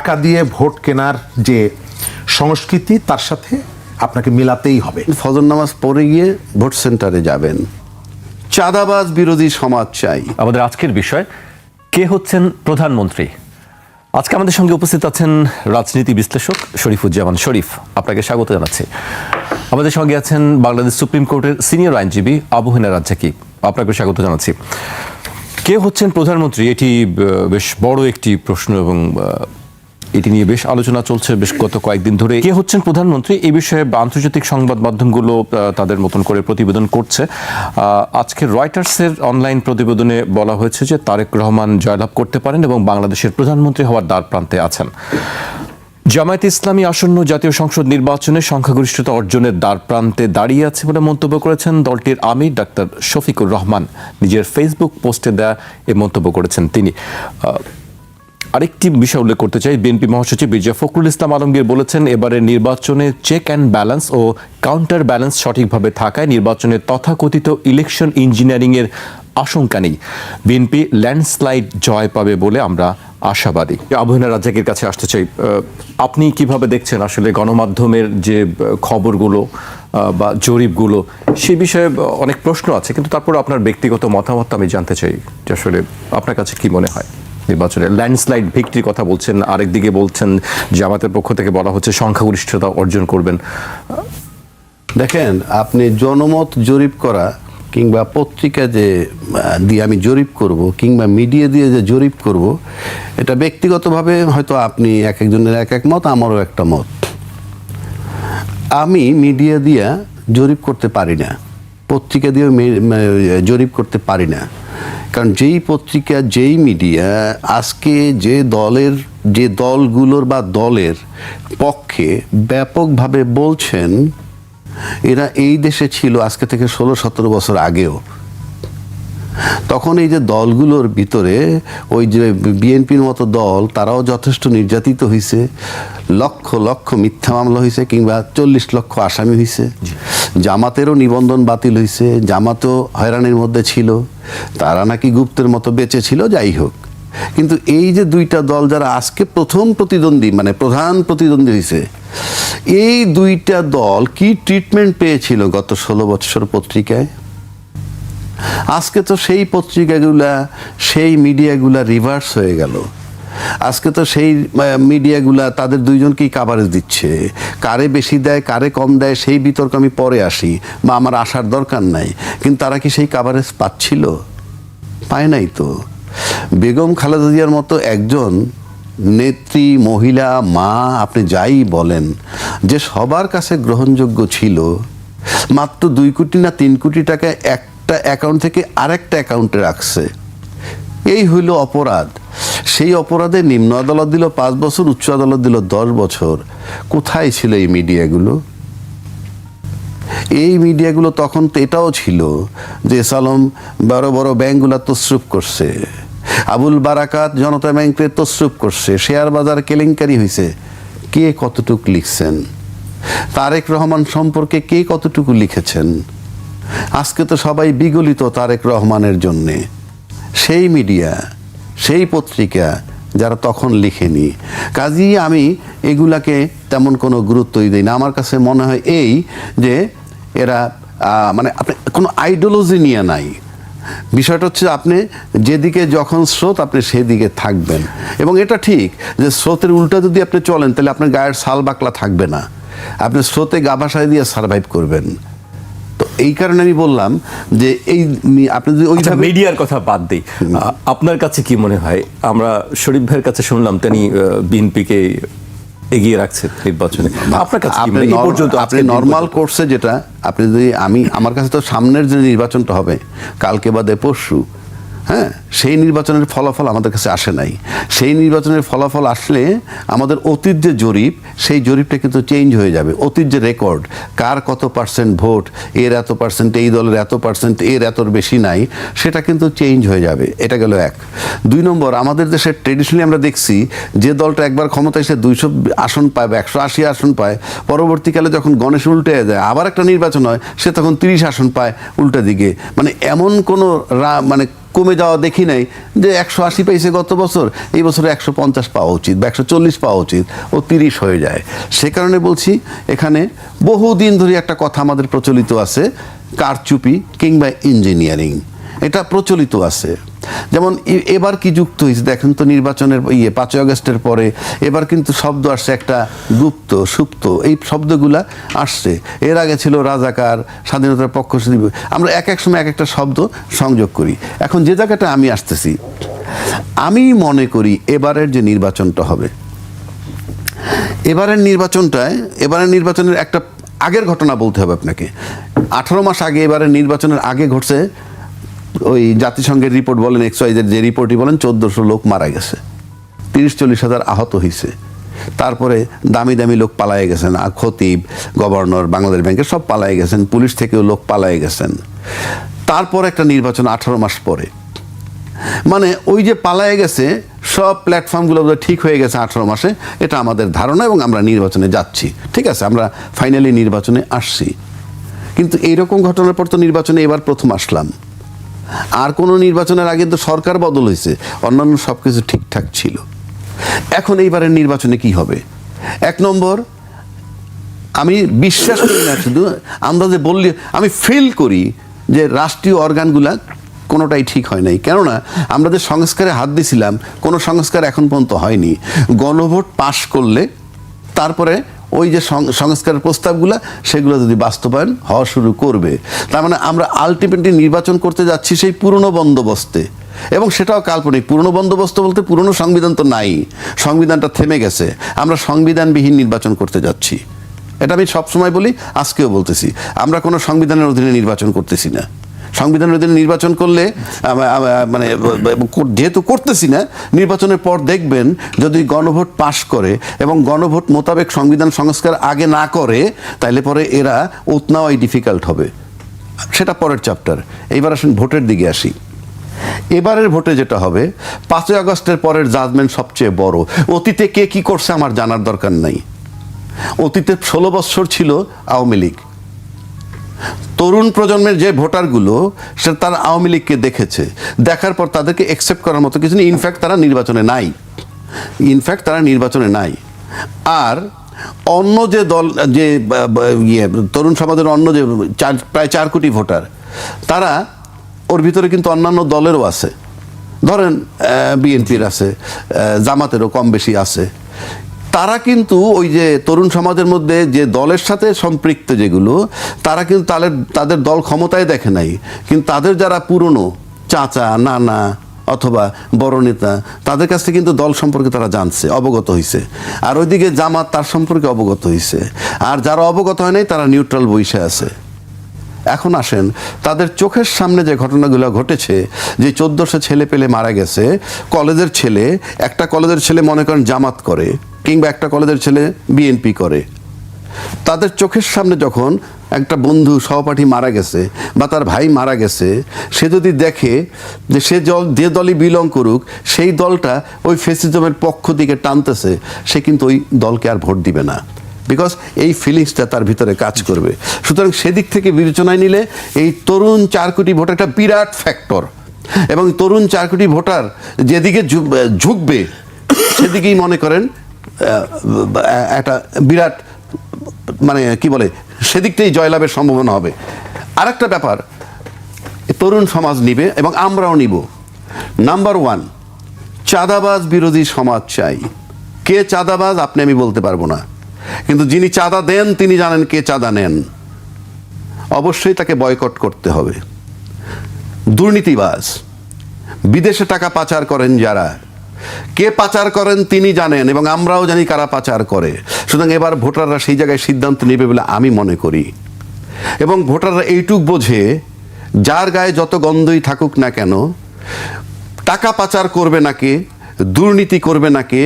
টাকা দিয়ে ভোট কেনার যে সংস্কৃতি তার সাথে আপনাকে মিলাতেই হবে। ফজর নামাজ পড়ে গিয়ে ভোট সেন্টারে যাবেন। চাঁদাবাজ বিরোধী সমাজ চাই। আমাদের আজকের বিষয়, কে হচ্ছেন প্রধানমন্ত্রী? আজকে আমাদের সঙ্গে উপস্থিত আছেন রাজনীতি বিশ্লেষক শরীফুজ্জামান শরীফ, আপনাকে স্বাগত জানাচ্ছি। আমাদের সঙ্গে আছেন বাংলাদেশ সুপ্রিম কোর্টের সিনিয়র আইনজীবী আবু হেনা রাজ্জাকি, আপনাকে স্বাগত জানাচ্ছি। কে হচ্ছেন প্রধানমন্ত্রী, এটি বেশ বড় একটি প্রশ্ন এবং এটি নিয়ে বেশ আলোচনা চলছে বেশ গত কয়েকদিন ধরে। কে হচ্ছেন প্রধানমন্ত্রী এই বিষয়ে আন্তর্জাতিক সংবাদ মাধ্যমগুলো তাদের মতন করে প্রতিবেদন করছে। আজকে রয়টার্সের অনলাইন প্রতিবেদনে বলা হয়েছে যে তারেক রহমান জয়লাভ করতে পারেন এবং বাংলাদেশের প্রধানমন্ত্রী হওয়ার দ্বারপ্রান্তে আছেন। জামায়াতে ইসলামী আসন্ন জাতীয় সংসদ নির্বাচনে সংখ্যাগরিষ্ঠতা অর্জনের দ্বারপ্রান্তে দাঁড়িয়ে আছে বলে মন্তব্য করেছেন দলটির আমির ডাক্তার শফিকুর রহমান। নিজের ফেসবুক পোস্টে দেয়া এ মন্তব্য করেছেন তিনি। আরেকটি বিষয় উল্লেখ করতে চাই, বিএনপি মহাসচিব মির্জা ফখরুল ইসলাম আলমগীর বলেছেন, এবারের নির্বাচনে চেক অ্যান্ড ব্যালেন্স ও কাউন্টার ব্যালেন্স সঠিকভাবে থাকায় নির্বাচনের তথাকথিত ইলেকশন ইঞ্জিনিয়ারিং এর আশঙ্কা নেই। বিএনপি ল্যান্ডস্লাইড জয় পাবে বলে আমরা আশাবাদী। আবু হেনা রাজ্জাকির কাছে আসতে চাই, আপনি কিভাবে দেখছেন আসলে গণমাধ্যমের যে খবরগুলো বা জরিপগুলো, সে বিষয়ে অনেক প্রশ্ন আছে, কিন্তু তারপর আপনার ব্যক্তিগত মতামত আমি জানতে চাই যে আসলে আপনার কাছে কি মনে হয়? নির্বাচনে ল্যান্ডস্লাইড ভিক্টরি কথা বলছেন, আরেকদিকে বলছেন জামাতের পক্ষ থেকে বলা হচ্ছে সংখ্যাগরিষ্ঠতা অর্জন করবেন। দেখেন, আপনি জনমত জরিপ করা কিংবা পত্রিকা যে দিয়ে আমি জরিপ করব কিংবা মিডিয়া দিয়ে যে জরিপ করব, এটা ব্যক্তিগতভাবে হয়তো আপনি এক একজনের এক এক মত, আমারও একটা মত। আমি মিডিয়া দিয়া জরিপ করতে পারি না, পত্রিকা দিয়েও জরিপ করতে পারি না। কারণ যেই পত্রিকা যেই মিডিয়া আজকে যে দলগুলোর বা দলের পক্ষে ব্যাপকভাবে বলছেন, এরা এই দেশে ছিল আজকে থেকে 16-17 বছর আগেও। তখন এই যে দলগুলোর ভিতরে ওই যে বিএনপির মতো দল, তারাও যথেষ্ট নির্যাতিত হয়েছে, লক্ষ লক্ষ মিথ্যা মামলা হয়েছে কিংবা 40 লক্ষ আসামি হয়েছে। জামাতেরও নিবন্ধন বাতিল হয়েছে, জামাতও হয়রানির মধ্যে ছিল, তারা নাকি গুপ্তের মতো বেঁচে ছিল। যাই হোক, কিন্তু এই যে দুইটা দল যারা আজকে প্রথম প্রতিদ্বন্দ্বী, মানে প্রধান প্রতিদ্বন্দ্বী হয়েছে, এই দুইটা দল কি ট্রিটমেন্ট পেয়েছিল গত 16 বছর পত্রিকায়? আজকে তো সেই পত্রিকাগুলা, সেই মিডিয়াগুলা রিভার্স হয়ে গেল। আজকে তো সেই মিডিয়াগুলা তাদের দুইজনকেই কাভারেজ দিচ্ছে। কারে বেশি দেয় কারে কম দেয় সেই বিতর্ক আমি পরে আসি, বা আমার আসার দরকার নাই। কিন্তু তারা কি সেই কাভারেজ পাচ্ছিল? পায় নাই তো। বেগম খালেদা জিয়ার মতো একজন নেত্রী, মহিলা, মা, আপনি যাই বলেন, যে সবার কাছে গ্রহণযোগ্য ছিল, মাত্র 2 কোটি না 3 কোটি টাকা একটা অ্যাকাউন্ট থেকে আরেকটা অ্যাকাউন্টে রাখছে। এই হইল অপরাধ। সেই অপরাধে নিম্ন আদালত দিল 5 বছর, উচ্চ আদালত দিল 10 বছর। কোথায় ছিল এই মিডিয়াগুলো? এই মিডিয়াগুলো তখন তো এটাও ছিল যে সালম বড় বড় ব্যাংকগুলো তসরুপ করছে, আবুল বারাকাত জনতা ব্যাংকে তসরুপ করছে, শেয়ার বাজার কেলেঙ্কারি হয়েছে। কে কতটুকু লিখছেন? তারেক রহমান সম্পর্কে কে কতটুকু লিখেছেন? আজকে তো সবাই বিগলিত তারেক রহমানের জন্যে। সেই মিডিয়া, সেই পত্রিকা যারা তখন লিখেনি। কাজেই আমি এগুলাকে তেমন কোনো গুরুত্বই দিই না। আমার কাছে মনে হয় এই যে এরা মানে আপনি কোনো আইডিওলজি নিয়ে নাই। বিষয়টা হচ্ছে আপনি যেদিকে যখন স্রোত, আপনি সেদিকে থাকবেন। এবং এটা ঠিক যে স্রোতের উল্টা যদি আপনি চলেন, তাহলে আপনার গায়ের সাল বাকলা থাকবে না, আপনি স্রোতে গা ভাসায় দিয়ে সার্ভাইভ করবেন। তো এই কারণে আমি বললাম যে এই আপনি যদি ওই মিডিয়ার কথা বাদ দিই, আপনার কাছে কি মনে হয়? আমরা শরীফ ভাইয়ের কাছে শুনলাম তিনি বিএনপিকে এগিয়ে রাখছে নির্বাচনে। আপনার কাছে আপনি নর্মাল কোর্সে যেটা আপনি যদি আমার কাছে তো সামনের যে নির্বাচনটা হবে কালকে বাদে পরশু, হ্যাঁ, সেই নির্বাচনের ফলাফল আমাদের কাছে আসে নাই। সেই নির্বাচনের ফলাফল আসলে আমাদের অতীত যে জরিপ, সেই জরিপটা কিন্তু চেঞ্জ হয়ে যাবে। অতীত যে রেকর্ড, কার কত পার্সেন্ট ভোট, এর এত পার্সেন্ট, এই দলের এত পার্সেন্ট, এর এতর বেশি নাই, সেটা কিন্তু চেঞ্জ হয়ে যাবে। এটা গেল 1। 2 নম্বর, আমাদের দেশের ট্রেডিশনালি আমরা দেখছি যে দলটা একবার ক্ষমতায় এসে 200 আসন পায় বা 180 আসন পায়, পরবর্তীকালে যখন গণেশ উল্টে যায়, আবার একটা নির্বাচন হয়, সে তখন 30 আসন পায় উল্টা দিকে। মানে এমন কোনো কমে যাওয়া দেখি নাই যে 180 পাইছে গত বছর, এই বছরে 150 পাওয়া উচিত বা 140 পাওয়া উচিত, ও 30 হয়ে যায়। সে কারণে বলছি এখানে বহুদিন ধরে একটা কথা আমাদের প্রচলিত আছে, কারচুপি কিংবা ইঞ্জিনিয়ারিং, এটা প্রচলিত আছে। যেমন এবার কি যুক্ত হয়েছে দেখেন তো, নির্বাচনের 5 আগস্টের পরে এবার কিন্তু শব্দ আসছে একটা গুপ্ত সুপ্ত, এই শব্দগুলা আসছে। এর আগে ছিল রাজাকার, স্বাধীনতার পক্ষ, আমরা এক এক সময় এক একটা শব্দ সংযোগ করি। এখন যে জায়গাটা আমি আসতেছি, আমি মনে করি এবারের যে নির্বাচনটা হবে, এবারের নির্বাচনের একটা আগের ঘটনা বলতে হবে আপনাকে। 18 মাস আগে, এবারের নির্বাচনের আগে ঘটছে, ওই জাতিসংঘের রিপোর্ট বলেন, XYZ যে রিপোর্টই বলেন, 1400 লোক মারা গেছে, 30-40 হাজার আহত হয়েছে। তারপরে দামি দামি লোক পালায়ে গেছেন, খতিব, গভর্নর, বাংলাদেশ ব্যাংকের সব পালায়ে গেছেন, পুলিশ থেকেও লোক পালায়ে গেছেন। তারপর একটা নির্বাচন 18 মাস পরে, মানে ওই যে পালায়ে গেছে সব প্ল্যাটফর্মগুলো ঠিক হয়ে গেছে 18 মাসে, এটা আমাদের ধারণা, এবং আমরা নির্বাচনে যাচ্ছি। ঠিক আছে, আমরা ফাইনালি নির্বাচনে আসছি। কিন্তু এইরকম ঘটনার পর তো নির্বাচনে এবার প্রথম আসলাম। আর কোনো নির্বাচনের আগে তো সরকার বদল হয়েছে, অন্যান্য সব কিছু ঠিকঠাক ছিল। এখন এইবারের নির্বাচনে কি হবে? 1 নম্বর, আমি বিশ্বাস করি না, শুধু আমরা যে বললি, আমি ফিল করি যে রাষ্ট্রীয় অর্গানগুলা কোনোটাই ঠিক হয় নাই। কেননা আমরা যে সংস্কারে হাত দিয়েছিলাম, কোনো সংস্কার এখন পর্যন্ত হয়নি। গণভোট পাশ করলে তারপরে ওই যে সংস্কারের প্রস্তাবগুলো, সেগুলো যদি বাস্তবায়ন হওয়া শুরু করবে, তার মানে আমরা আলটিমেটলি নির্বাচন করতে যাচ্ছি সেই পুরনো বন্দোবস্তে, এবং সেটাও কাল্পনিক। পুরনো বন্দোবস্ত বলতে পুরনো সংবিধান তো নাই, সংবিধানটা থেমে গেছে, আমরা সংবিধানবিহীন নির্বাচন করতে যাচ্ছি। এটা আমি সবসময় বলি, আজকেও বলতেছি, আমরা কোনো সংবিধানের অধীনে নির্বাচন করতেছি না। সংবিধানের অধীনে নির্বাচন করলে, মানে যেহেতু করতেছি না, নির্বাচনের পর দেখবেন যদি গণভোট পাশ করে এবং গণভোট মোতাবেক সংবিধান সংস্কার আগে না করে, তাইলে পরে এরা ওত নেওয়াই ডিফিকাল্ট হবে। সেটা পরের চ্যাপ্টার। এইবার আসুন ভোটের দিকে আসি। এবারের ভোটে যেটা হবে, 5 আগস্টের পরের জাজমেন্ট সবচেয়ে বড়। অতীতে কে কি করছে আমার জানার দরকার নাই। অতীতে 16 বছর ছিল আওয়ামী লীগ। তরুণ প্রজন্মের যে ভোটারগুলো, সে তারা আওয়ামী লীগকে দেখেছে, দেখার পর তাদেরকে অ্যাকসেপ্ট করার মতো কিছু নেই। ইনফ্যাক্ট তারা নির্বাচনে নাই। আর অন্য যে দল, যে তরুণ সমাজের অন্য যে প্রায় 4 কোটি ভোটার, তারা, ওর ভিতরে কিন্তু অন্যান্য দলেরও আছে। ধরেন বিএনপির আছে, জামাতেরও কম বেশি আছে। তারা কিন্তু ওই যে তরুণ সমাজের মধ্যে যে দলের সাথে সম্পৃক্ত যেগুলো, তারা কিন্তু তাদের দল ক্ষমতায় দেখে নাই, কিন্তু তাদের যারা পুরনো চাচা, নানা অথবা বড় নেতা, তাদের কাছ থেকে কিন্তু দল সম্পর্কে তারা জানছে, অবগত হয়েছে। আর ওইদিকে জামাত তার সম্পর্কে অবগত হয়েছে। আর যারা অবগত হয় নাই, তারা নিউট্রাল বসে আছে। এখন আসেন, তাদের চোখের সামনে যে ঘটনাগুলো ঘটেছে, যে 1400 ছেলে পেলে মারা গেছে, কলেজের ছেলে, একটা কলেজের ছেলে মনে করেন জামাত করে, কিংবা একটা কলেজের ছেলে বিএনপি করে, তাদের চোখের সামনে যখন একটা বন্ধু সহপাঠী মারা গেছে বা তার ভাই মারা গেছে, সে যদি দেখে যে সে যে দলই বিলং করুক, সেই দলটা ওই ফ্যাসিজমের পক্ষ দিকে টানতেছে, সে কিন্তু ওই দলকে আর ভোট দিবে না। বিকজ এই ফিলিংসটা তার ভিতরে কাজ করবে। সুতরাং সেদিক থেকে বিবেচনায় নিলে এই তরুণ 4 কোটি ভোটার একটা বিরাট ফ্যাক্টর, এবং তরুণ 4 কোটি ভোটার যেদিকে ঝুঁকবে, সেদিকেই মনে করেন একটা বিরাট, মানে কি বলে, সেদিকটাই জয়লাভের সম্ভাবনা হবে। আরেকটা ব্যাপার, তরুণ সমাজ নিবে এবং আমরাও নিব। নাম্বার 1, চাঁদাবাজ বিরোধী সমাজ চাই। কে চাঁদাবাজ আপনি আমি বলতে পারবো না, কিন্তু যিনি চাঁদা দেন তিনি জানেন কে চাঁদা নেন। অবশ্যই তাকে বয়কট করতে হবে। দুর্নীতিবাজ, বিদেশে টাকা পাচার করেন যারা, কে পাচার করেন তিনি জানেন, এবং আমরাও জানি কারা পাচার করে। সুতরাং এবার ভোটাররা সেই জায়গায় সিদ্ধান্ত নেবে বলে আমি মনে করি। এবং ভোটাররা এইটুক বোঝে, যার গায়ে যত গন্ধই থাকুক না কেন, টাকা পাচার করবে না কে, দুর্নীতি করবে না কে,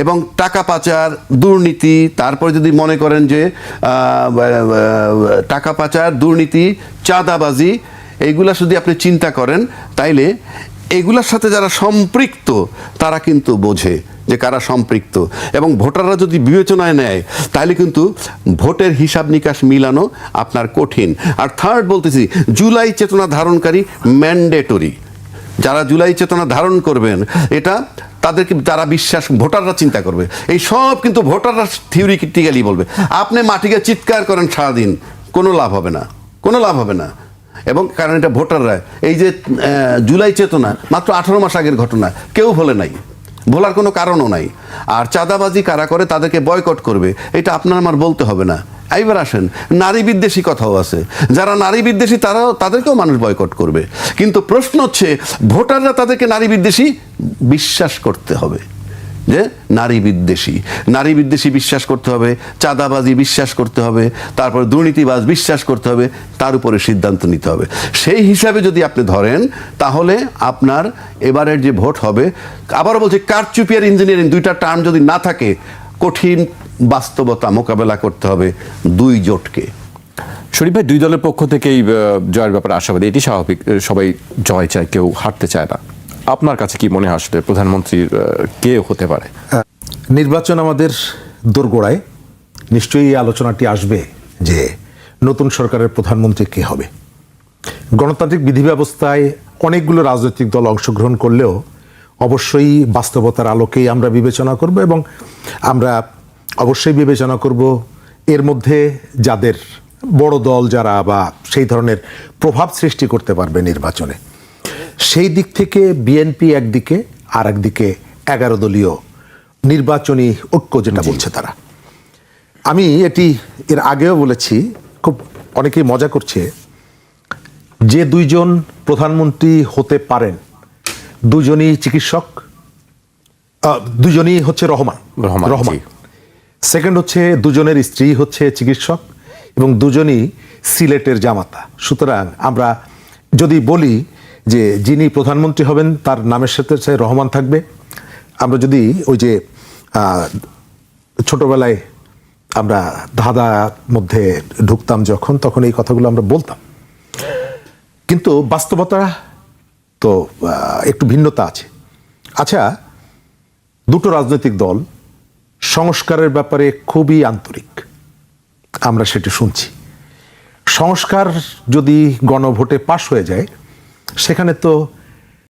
এবং টাকা পাচার, দুর্নীতি, তারপর যদি মনে করেন যে টাকা পাচার, দুর্নীতি, চাঁদাবাজি, এইগুলা যদি আপনি চিন্তা করেন, তাইলে এগুলার সাথে যারা সম্পৃক্ত তারা কিন্তু বোঝে যে কারা সম্পৃক্ত, এবং ভোটাররা যদি বিবেচনায় নেয়, তাহলে কিন্তু ভোটের হিসাব নিকাশ মিলানো আপনার কঠিন। আর থার্ড বলতেছি, জুলাই চেতনা ধারণকারী ম্যান্ডেটরি, যারা জুলাই চেতনা ধারণ করবেন, এটা তাদেরকে যারা বিশ্বাস, ভোটাররা চিন্তা করবে। এই সব কিন্তু ভোটাররা থিওরিটিক্যালি বলবে। আপনি মাটিকে চিৎকার করেন সারাদিন, কোনো লাভ হবে না, কোনো লাভ হবে না। এবং কারণ এটা ভোটাররা, এই যে জুলাই চেতনা মাত্র 18 মাস আগের ঘটনা, কেউ ভোলে নাই, ভোলার কোনো কারণও নাই। আর চাঁদাবাজি কারা করে তাদেরকে বয়কট করবে, এটা আপনার আমার বলতে হবে না। এইবার আসেন, নারী বিদ্বেষী কথাও আছে, যারা নারী বিদ্বেষী তাদেরকেও মানুষ বয়কট করবে। কিন্তু প্রশ্ন হচ্ছে ভোটাররা তাদেরকে নারী বিদ্বেষী বিশ্বাস করতে হবে, যে নারী বিদ্বেষী বিশ্বাস করতে হবে, চাঁদাবাজি বিশ্বাস করতে হবে, তারপর দুর্নীতিবাজ বিশ্বাস করতে হবে, তার উপরে সিদ্ধান্ত নিতে হবে। সেই হিসাবে যদি আপনি ধরেন, তাহলে আপনার এবারের যে ভোট হবে, আবারও বলছি, কারচুপি আর ইঞ্জিনিয়ারিং দুইটা টার্ম যদি না থাকে, কঠিন বাস্তবতা মোকাবেলা করতে হবে দুই জোটকে। শরীফ ভাই, দুই দলের পক্ষ থেকেই জয়ের ব্যাপারে আশাবাদী, এটি স্বাভাবিক, সবাই জয় চায়, কেউ হারতে চায় না। আপনার কাছে কি মনে হয় আসলে প্রধানমন্ত্রীর কে হতে পারে? নির্বাচন আমাদের দোরগোড়ায়, নিশ্চয়ই এই আলোচনাটি আসবে যে নতুন সরকারের প্রধানমন্ত্রী কে হবে। গণতান্ত্রিক বিধি ব্যবস্থায় অনেকগুলো রাজনৈতিক দল অংশগ্রহণ করলেও অবশ্যই বাস্তবতার আলোকেই আমরা বিবেচনা করব, এবং আমরা অবশ্যই বিবেচনা করব এর মধ্যে যাদের বড় দল যারা বা সেই ধরনের প্রভাব সৃষ্টি করতে পারবে নির্বাচনে, সেই দিক থেকে বিএনপি একদিকে, আর একদিকে 11 দলীয় নির্বাচনী ঐক্য যেটা বলছে তারা। আমি এটি এর আগেও বলেছি, খুব অনেকেই মজা করছে, যে দুইজন প্রধানমন্ত্রী হতে পারেন দুজনই চিকিৎসক, দুজনই হচ্ছে রহমান। সেকেন্ড হচ্ছে দুজনের স্ত্রী হচ্ছে চিকিৎসক এবং দুজনই সিলেটের জামাতা। সুতরাং আমরা যদি বলি যে যিনি প্রধানমন্ত্রী হবেন তার নামের সাথে রহমান থাকবে, আমরা যদি ওই যে ছোটবেলায় আমরা ধাঁধার মধ্যে ঢুকতাম যখন, তখন এই কথাগুলো আমরা বলতাম। কিন্তু বাস্তবতা তো একটু ভিন্নতা আছে। আচ্ছা, দুটো রাজনৈতিক দল সংস্কারের ব্যাপারে খুবই আন্তরিক, আমরা সেটি শুনছি। সংস্কার যদি গণভোটে পাশ হয়ে যায়, সেখানে তো